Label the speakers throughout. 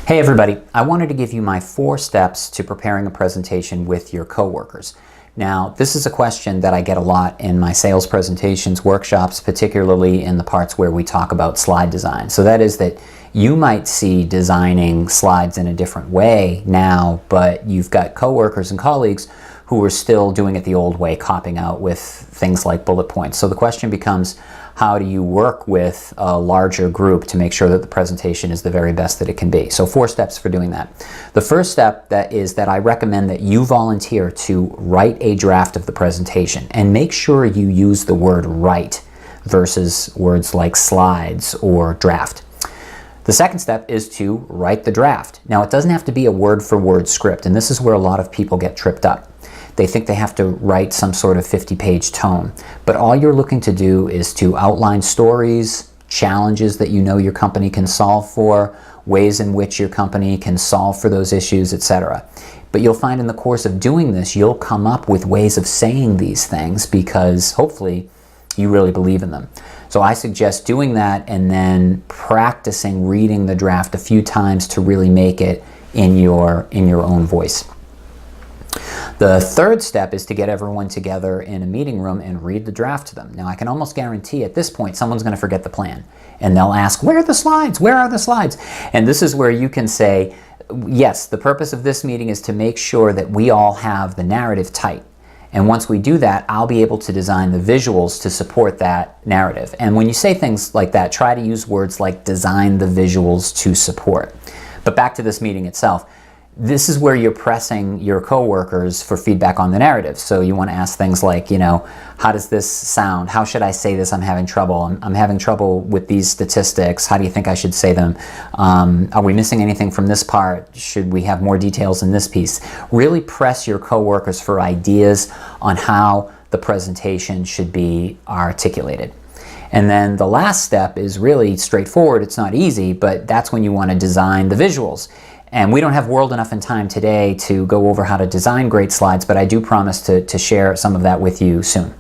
Speaker 1: Hey everybody, I wanted to give you my 4 steps to preparing a presentation with your coworkers. Now, this is a question that I get a lot in my sales presentations, workshops, particularly in the parts where we talk about slide design. So that is that you might see designing slides in a different way now, but you've got coworkers and colleagues who are still doing it the old way, copying out with things like bullet points. So the question becomes, how do you work with a larger group to make sure that the presentation is the very best that it can be? So 4 steps for doing that. The first step is that I recommend that you volunteer to write a draft of the presentation, and make sure you use the word write versus words like slides or draft. The second step is to write the draft. Now, it doesn't have to be a word-for-word script, and this is where a lot of people get tripped up. They think they have to write some sort of 50-page tome, but all you're looking to do is to outline stories, challenges that you know your company can solve for, ways in which your company can solve for those issues, etc. But you'll find in the course of doing this, you'll come up with ways of saying these things because hopefully you really believe in them. So I suggest doing that and then practicing reading the draft a few times to really make it in your own voice. The third step is to get everyone together in a meeting room and read the draft to them. Now, I can almost guarantee at this point someone's going to forget the plan, and they'll ask, where are the slides? Where are the slides? And this is where you can say, yes, the purpose of this meeting is to make sure that we all have the narrative tight. And once we do that, I'll be able to design the visuals to support that narrative. And when you say things like that, try to use words like design the visuals to support. But back to this meeting itself. This is where you're pressing your coworkers for feedback on the narrative. So you want to ask things like, how does this sound? How should I say this? I'm having trouble. I'm having trouble with these statistics. How do you think I should say them? Are we missing anything from this part? Should we have more details in this piece? Really press your coworkers for ideas on how the presentation should be articulated. And then the last step is really straightforward. It's not easy, but that's when you want to design the visuals. And we don't have world enough in time today to go over how to design great slides, but I do promise to share some of that with you soon.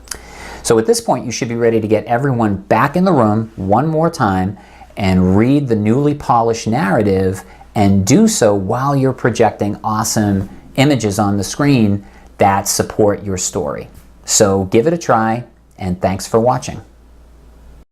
Speaker 1: So at this point, you should be ready to get everyone back in the room one more time and read the newly polished narrative, and do so while you're projecting awesome images on the screen that support your story. So give it a try, and thanks for watching.